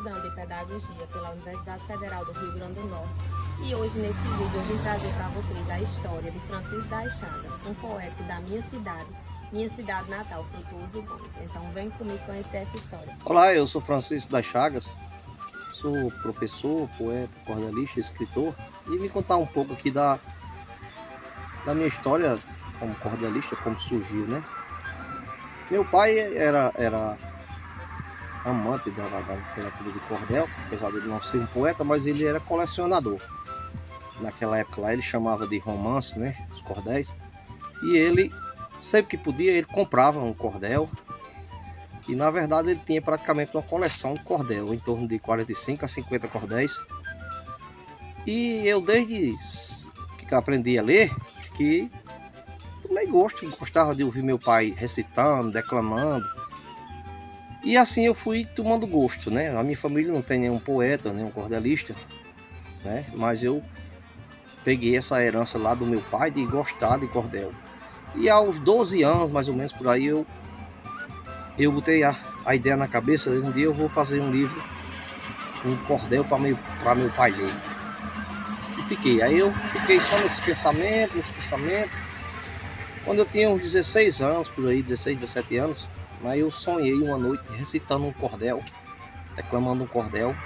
estudante de Pedagogia pela Universidade Federal do Rio Grande do Norte e hoje nesse vídeo eu vim trazer para vocês a história de Francisco das Chagas, um poeta da minha cidade natal, Frutuoso Góes. Então vem comigo conhecer essa história. Olá, eu sou Francisco das Chagas, sou professor, poeta, cordelista, escritor e vim contar um pouco aqui da minha história como cordelista, como surgiu, né? Meu pai era amante da literatura de cordel, apesar de ele não ser um poeta, mas ele era colecionador. Naquela época lá ele chamava de romance, né, os cordéis. E ele, sempre que podia, ele comprava um cordel. E na verdade ele tinha praticamente uma coleção de cordel, em torno de 45 a 50 cordéis. E eu desde que aprendi a ler, que tomei gosto, gostava de ouvir meu pai recitando, declamando. E assim eu fui tomando gosto, né? A minha família não tem nenhum poeta, nenhum cordelista, né? Mas eu peguei essa herança lá do meu pai de gostar de cordel. E aos 12 anos, mais ou menos por aí, eu botei a ideia na cabeça de um dia eu vou fazer um livro, um cordel para meu pai ler. E fiquei. Aí eu fiquei só nesse pensamento. Quando eu tinha uns 16 anos, por aí, 16, 17 anos, aí eu sonhei uma noite recitando um cordel, declamando um cordel.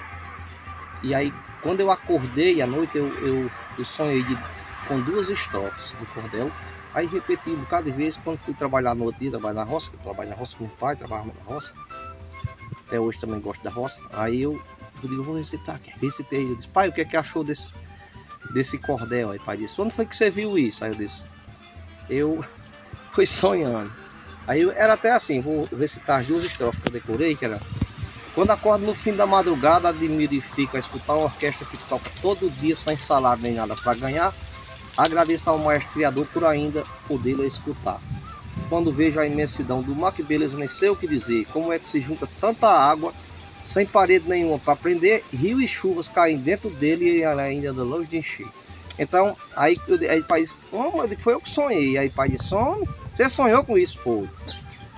E aí, quando eu acordei à noite, eu sonhei com duas estrofes do cordel. Aí repeti um bocado de vezes. Quando fui trabalhar no outro dia, trabalho na roça, que eu trabalho na roça com meu pai, trabalhava na roça. Até hoje também gosto da roça. Aí eu digo, eu vou recitar aqui. Recitei, eu disse, pai, o que é que achou desse cordel? Aí o pai disse, onde foi que você viu isso? Aí eu disse, eu fui sonhando. Aí era até assim, vou recitar as duas estrofes que eu decorei, que era: quando acordo no fim da madrugada, admiro e fico a escutar uma orquestra que toca todo dia sem salário nem nada para ganhar. Agradeço ao Maestro Criador por ainda poder escutar. Quando vejo a imensidão do mar, que beleza, nem sei o que dizer. Como é que se junta tanta água sem parede nenhuma para prender, rio e chuvas caem dentro dele e ela ainda anda longe de encher. Então, aí o pai disse, foi eu que sonhei. Aí o pai disse, você sonhou com isso? Foi.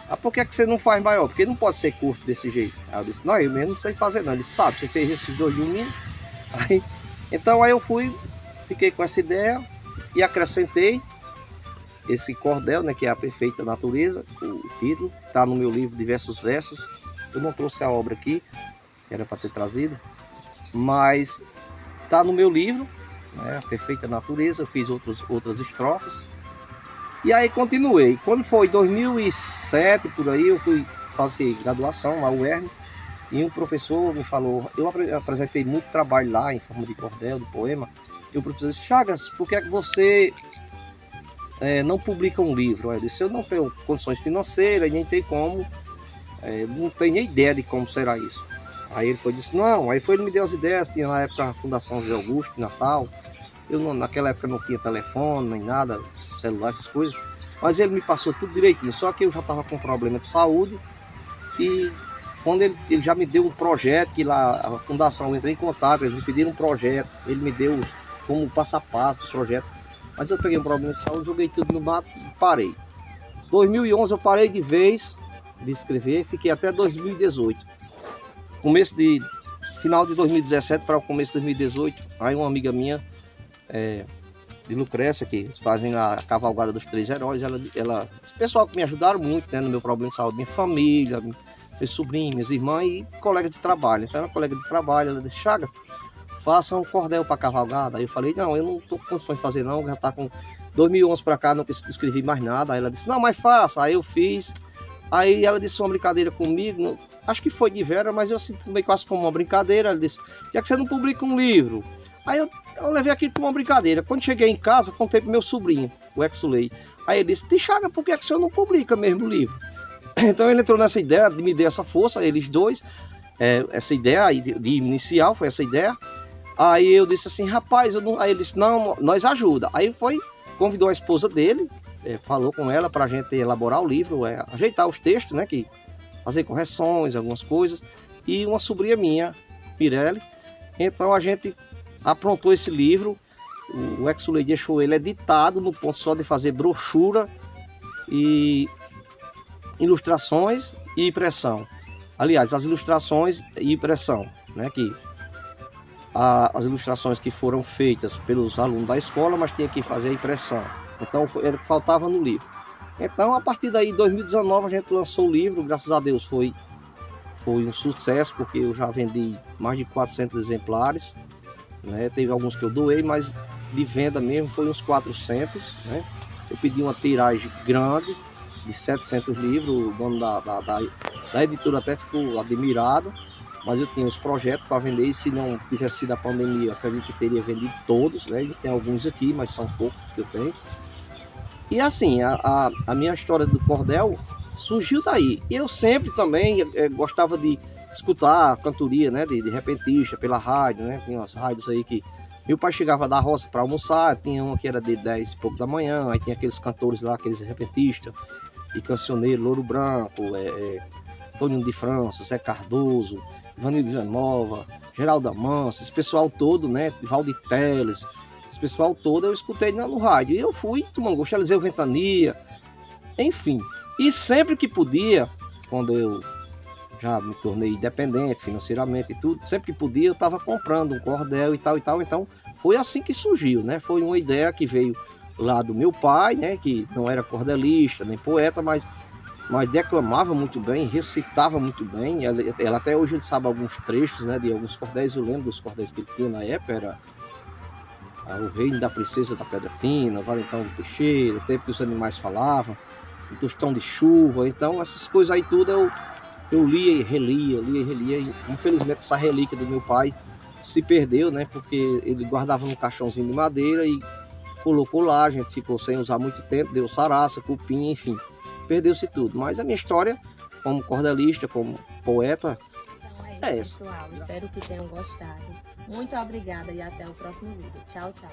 Ah, por que você não faz maior? Porque não pode ser curto desse jeito. Aí eu disse, não, eu mesmo não sei fazer não. Ele sabe, você fez esses dois domingos. Então aí eu fiquei com essa ideia e acrescentei esse cordel, né, que é a perfeita natureza, o título. Está no meu livro Diversos Versos. Eu não trouxe a obra aqui, era para ter trazido, mas está no meu livro, né, a perfeita natureza. Eu fiz outras estrofes. E aí continuei. Quando foi 2007, por aí, eu fui fazer graduação na UERN e um professor me falou, eu apresentei muito trabalho lá em forma de cordel, de poema, e o professor disse, Chagas, por que é que você não publica um livro? Aí eu disse, eu não tenho condições financeiras, nem tenho como, não tenho nem ideia de como será isso. Aí ele disse, não, aí ele me deu as ideias, tinha na época a Fundação José Augusto, Natal. Eu naquela época não tinha telefone, nem nada, celular, essas coisas. Mas ele me passou tudo direitinho. Só que eu já estava com problema de saúde. E quando ele já me deu um projeto, que lá a fundação entrou em contato, eles me pediram um projeto. Ele me deu como passo a passo do projeto. Mas eu peguei um problema de saúde, joguei tudo no mato e parei. 2011 eu parei de vez de escrever, fiquei até 2018. Final de 2017 para o começo de 2018, aí uma amiga minha, de Lucrécia, que eles fazem a cavalgada dos Três Heróis, o pessoal que me ajudaram muito, né, no meu problema de saúde, minha família, meus sobrinhos, minhas irmãs e colegas de trabalho. Então, uma colega de trabalho, ela disse, Chagas, faça um cordel para cavalgada. Aí eu falei, não, eu não estou com condições de fazer não, já está com 2011 para cá, não escrevi mais nada. Aí ela disse, não, mas faça. Aí eu fiz. Aí ela disse uma brincadeira comigo, acho que foi de vera, mas eu sinto também quase como uma brincadeira. Ela disse, já que você não publica um livro. Aí eu levei aquilo para uma brincadeira. Quando cheguei em casa, contei para meu sobrinho, o Exulei. Aí ele disse, Chagas, por que o senhor não publica mesmo o livro? Então ele entrou nessa ideia, me deu essa força, eles dois, essa ideia de inicial, foi essa ideia. Aí eu disse assim, rapaz, aí ele disse, não, nós ajuda. Aí convidou a esposa dele, falou com ela para a gente elaborar o livro, ajeitar os textos, né, fazer correções, algumas coisas. E uma sobrinha minha, Pirelli. Então a gente aprontou esse livro, o Exulei deixou ele editado no ponto só de fazer brochura e ilustrações e impressão. Aliás, as ilustrações e impressão. né? Que as ilustrações que foram feitas pelos alunos da escola, mas tinha que fazer a impressão. Então faltava no livro. Então a partir daí, em 2019, a gente lançou o livro. Graças a Deus foi um sucesso, porque eu já vendi mais de 400 exemplares, né? Teve alguns que eu doei, mas de venda mesmo foi uns 400, né? Eu pedi uma tiragem grande de 700 livros. O dono da editora até ficou admirado, mas eu tinha os projetos para vender, e se não tivesse sido a pandemia, eu acredito que teria vendido todos, né? E tem alguns aqui, mas são poucos que eu tenho. E assim, a minha história do cordel surgiu daí. E eu sempre também gostava de escutar a cantoria, né? De repentista pela rádio, né? Tinha umas rádios aí que meu pai chegava da roça para almoçar, tinha uma que era de 10 e pouco da manhã, aí tinha aqueles cantores lá, aqueles repentistas e cancioneiros, Louro Branco, Toninho de França, Zé Cardoso, Ivanildo Villanova, Geraldo Amanso, esse pessoal todo, né? Valdir Teles, esse pessoal todo eu escutei no rádio. E eu fui tomando gosto, Eliseu Ventania, enfim. E sempre que podia, quando eu já me tornei independente financeiramente e tudo, sempre que podia eu estava comprando um cordel e tal e tal. Então foi assim que surgiu, né? Foi uma ideia que veio lá do meu pai, né? Que não era cordelista nem poeta, mas declamava muito bem, recitava muito bem. Ela até hoje ele sabe alguns trechos, né? De alguns cordéis. Eu lembro dos cordéis que ele tinha na época. Era O Reino da Princesa da Pedra Fina, Valentão do Peixeiro, o Tempo que os Animais Falavam, O Tostão de Chuva. Então essas coisas aí tudo eu lia e relia, e infelizmente essa relíquia do meu pai se perdeu, né? Porque ele guardava num caixãozinho de madeira e colocou lá, a gente ficou sem usar muito tempo, deu saraça, cupim, enfim, perdeu-se tudo. Mas a minha história, como cordelista, como poeta, então é isso, pessoal. Espero que tenham gostado. Muito obrigada e até o próximo vídeo. Tchau, tchau.